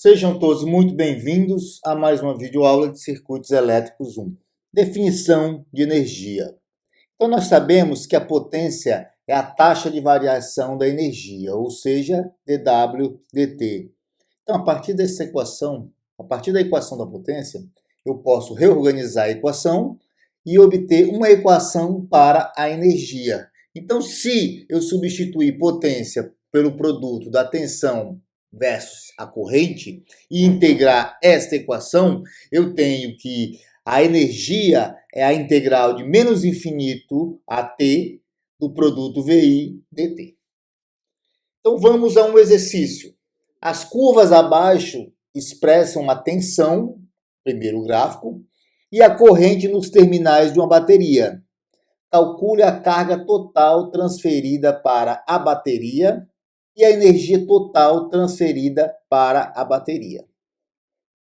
Sejam todos muito bem-vindos a mais uma videoaula de Circuitos Elétricos 1. Definição de energia. Então, nós sabemos que a potência é a taxa de variação da energia, ou seja, dW dt. Então, a partir dessa equação, a partir da equação da potência, eu posso reorganizar a equação e obter uma equação para a energia. Então, se eu substituir potência pelo produto da tensão versus a corrente e integrar esta equação, eu tenho que a energia é a integral de menos infinito a t do produto VI dt. Então vamos a um exercício. As curvas abaixo expressam a tensão, primeiro gráfico, e a corrente nos terminais de uma bateria. Calcule a carga total transferida para a bateria e a energia total transferida para a bateria.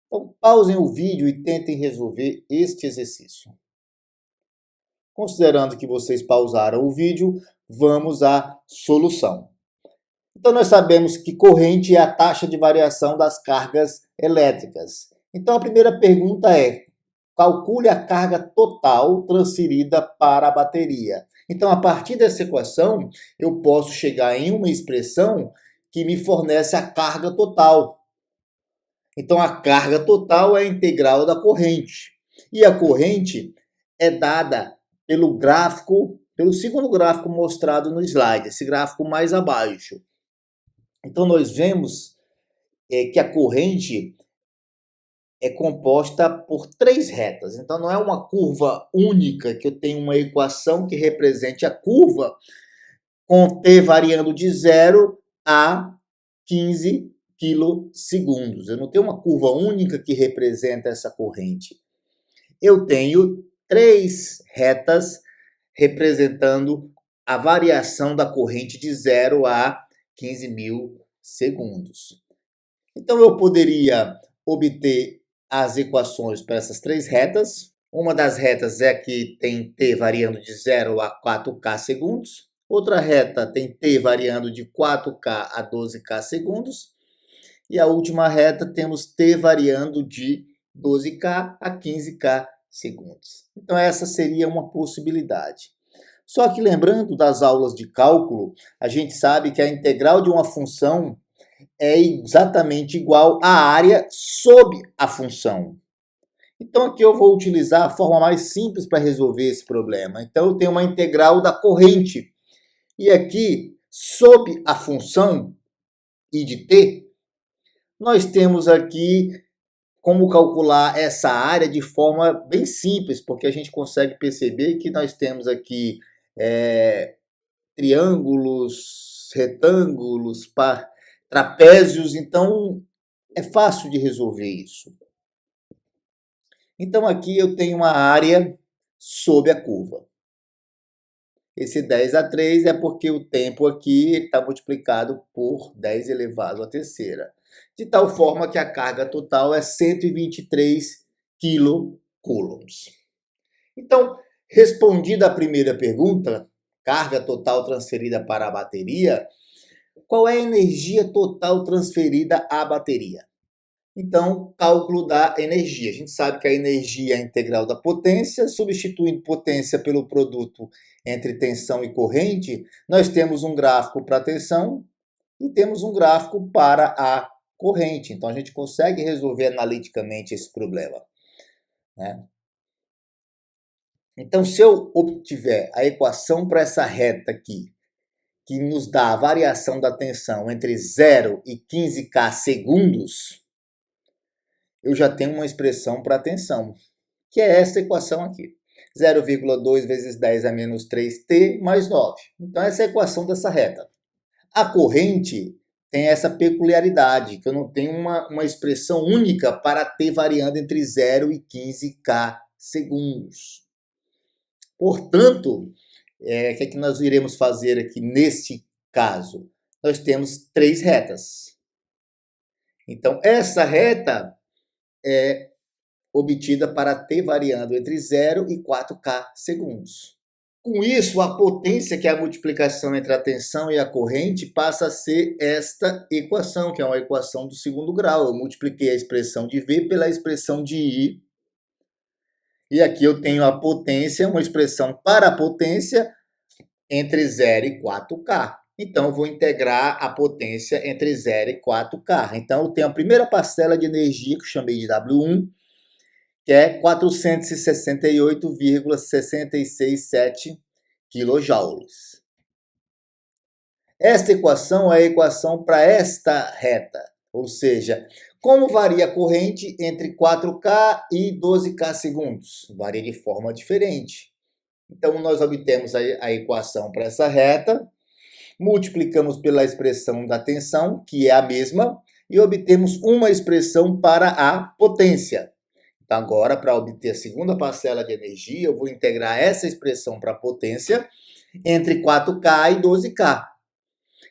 Então, pausem o vídeo e tentem resolver este exercício. Considerando que vocês pausaram o vídeo, vamos à solução. Então, nós sabemos que corrente é a taxa de variação das cargas elétricas. Então, a primeira pergunta é: calcule a carga total transferida para a bateria. Então, a partir dessa equação, eu posso chegar em uma expressão que me fornece a carga total. Então, a carga total é a integral da corrente. E a corrente é dada pelo gráfico, pelo segundo gráfico mostrado no slide, esse gráfico mais abaixo. Então, nós vemos que a corrente é composta por três retas. Então, não é uma curva única, que eu tenho uma equação que represente a curva com t variando de 0 a 15 quilosegundos. Eu não tenho uma curva única que representa essa corrente. Eu tenho três retas representando a variação da corrente de 0 a 15 mil segundos. Então, eu poderia obter as equações para essas três retas. Uma das retas é que tem t variando de 0 a 4k segundos. Outra reta tem t variando de 4k a 12k segundos. E a última reta temos t variando de 12k a 15k segundos. Então, essa seria uma possibilidade. Só que lembrando das aulas de cálculo, a gente sabe que a integral de uma função é exatamente igual à área sob a função. Então, aqui eu vou utilizar a forma mais simples para resolver esse problema. Então, eu tenho uma integral da corrente. E aqui, sob a função I de t, nós temos aqui como calcular essa área de forma bem simples, porque a gente consegue perceber que nós temos aqui triângulos, retângulos, trapézios, então é fácil de resolver isso. Então aqui eu tenho uma área sob a curva. Esse 10 a 3 é porque o tempo aqui está multiplicado por 10 elevado à terceira. De tal forma que a carga total é 123 quilocoulombs. Então, respondida a primeira pergunta, carga total transferida para a bateria, qual é a energia total transferida à bateria? Então, cálculo da energia. A gente sabe que a energia é a integral da potência. Substituindo potência pelo produto entre tensão e corrente, nós temos um gráfico para a tensão e temos um gráfico para a corrente. Então, a gente consegue resolver analiticamente esse problema, né? Então, se eu obtiver a equação para essa reta aqui, que nos dá a variação da tensão entre 0 e 15k segundos, eu já tenho uma expressão para a tensão, que é essa equação aqui. 0,2 vezes 10 a menos 3t mais 9. Então, essa é a equação dessa reta. A corrente tem essa peculiaridade, que eu não tenho uma expressão única para t variando entre 0 e 15k segundos. Portanto, o que é que nós iremos fazer aqui neste caso? Nós temos três retas. Então, essa reta é obtida para t variando entre 0 e 4k segundos. Com isso, a potência, que é a multiplicação entre a tensão e a corrente, passa a ser esta equação, que é uma equação do segundo grau. Eu multipliquei a expressão de V pela expressão de I. E aqui eu tenho a potência, uma expressão para a potência entre 0 e 4K. Então, eu vou integrar a potência entre 0 e 4K. Então, eu tenho a primeira parcela de energia, que eu chamei de W1, que é 468,667 kJ. Esta equação é a equação para esta reta, ou seja, como varia a corrente entre 4K e 12K segundos? Varia de forma diferente. Então, nós obtemos a equação para essa reta, multiplicamos pela expressão da tensão, que é a mesma, e obtemos uma expressão para a potência. Então, agora, para obter a segunda parcela de energia, eu vou integrar essa expressão para a potência entre 4K e 12K.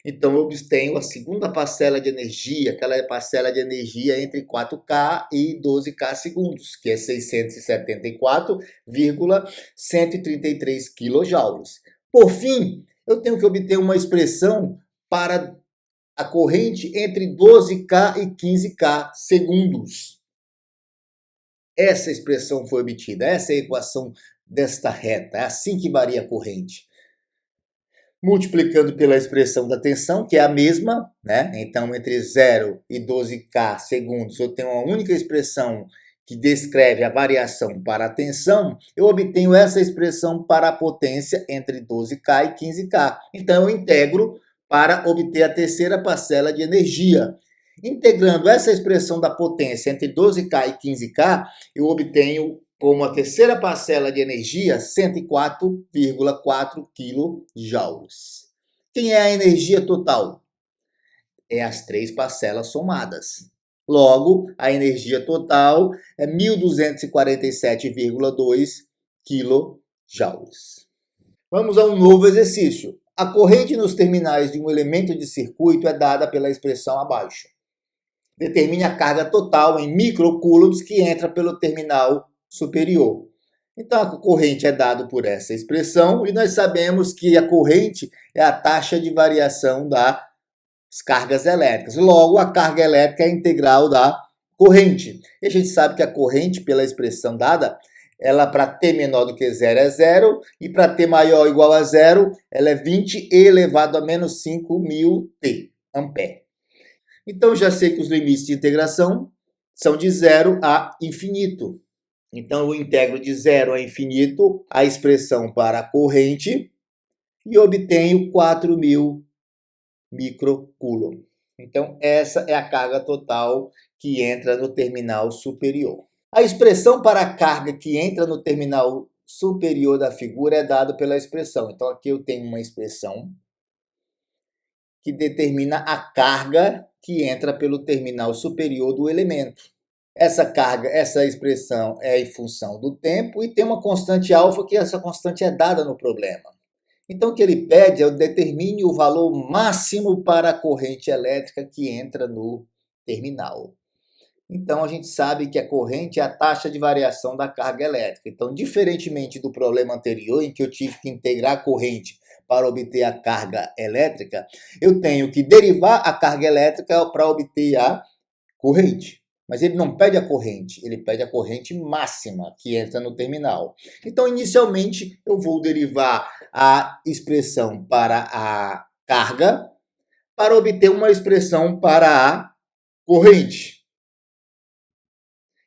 Então, eu obtenho a segunda parcela de energia, aquela parcela de energia entre 4K e 12K segundos, que é 674,133 kJ. Por fim, eu tenho que obter uma expressão para a corrente entre 12K e 15K segundos. Essa expressão foi obtida, essa é a equação desta reta, é assim que varia a corrente. Multiplicando pela expressão da tensão, que é a mesma, né? Então, entre 0 e 12K segundos, eu tenho uma única expressão que descreve a variação para a tensão, eu obtenho essa expressão para a potência entre 12K e 15K. Então, eu integro para obter a terceira parcela de energia. Integrando essa expressão da potência entre 12K e 15K, eu obtenho como a terceira parcela de energia, 104,4 kJ. Quem é a energia total? É as três parcelas somadas. Logo, a energia total é 1.247,2 kJ. Vamos a um novo exercício. A corrente nos terminais de um elemento de circuito é dada pela expressão abaixo. Determine a carga total em microcoulombs que entra pelo terminal superior. Então, a corrente é dada por essa expressão e nós sabemos que a corrente é a taxa de variação das cargas elétricas. Logo, a carga elétrica é a integral da corrente. E a gente sabe que a corrente, pela expressão dada, ela para T menor do que 0 é 0 e para T maior ou igual a 0, ela é 20 elevado a menos 5.000 T, ampere. Então, já sei que os limites de integração são de 0 a infinito. Então, eu integro de 0 a infinito a expressão para a corrente e obtenho 4.000 microcoulomb. Então, essa é a carga total que entra no terminal superior. A expressão para a carga que entra no terminal superior da figura é dada pela expressão. Então, aqui eu tenho uma expressão que determina a carga que entra pelo terminal superior do elemento. Essa carga, essa expressão é em função do tempo e tem uma constante alfa, que essa constante é dada no problema. Então, o que ele pede é que determine o valor máximo para a corrente elétrica que entra no terminal. Então, a gente sabe que a corrente é a taxa de variação da carga elétrica. Então, diferentemente do problema anterior, em que eu tive que integrar a corrente para obter a carga elétrica, eu tenho que derivar a carga elétrica para obter a corrente. Mas ele não pede a corrente, ele pede a corrente máxima que entra no terminal. Então, inicialmente, eu vou derivar a expressão para a carga para obter uma expressão para a corrente.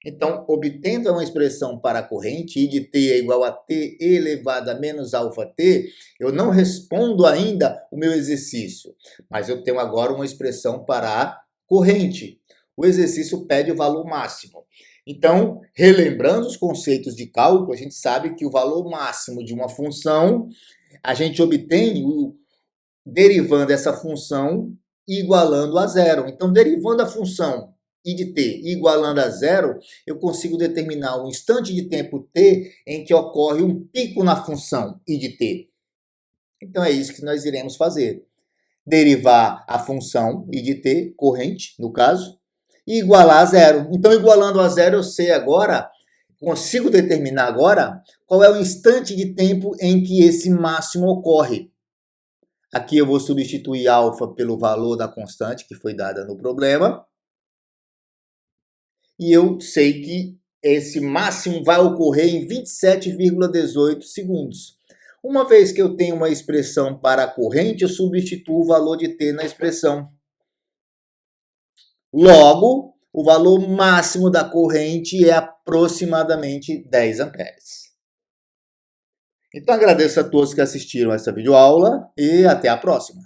Então, obtendo uma expressão para a corrente, I de t é igual a t elevado a menos alfa t, eu não respondo ainda o meu exercício, mas eu tenho agora uma expressão para a corrente. O exercício pede o valor máximo. Então, relembrando os conceitos de cálculo, a gente sabe que o valor máximo de uma função, a gente obtém derivando essa função e igualando a zero. Então, derivando a função I de t igualando a zero, eu consigo determinar um instante de tempo t em que ocorre um pico na função I de t. Então, é isso que nós iremos fazer. Derivar a função I de t, corrente, no caso, e igualar a zero. Então, igualando a zero, eu sei agora, consigo determinar agora qual é o instante de tempo em que esse máximo ocorre. Aqui eu vou substituir alfa pelo valor da constante que foi dada no problema. E eu sei que esse máximo vai ocorrer em 27,18 segundos. Uma vez que eu tenho uma expressão para a corrente, eu substituo o valor de t na expressão. Logo, o valor máximo da corrente é aproximadamente 10 amperes. Então agradeço a todos que assistiram essa videoaula e até a próxima.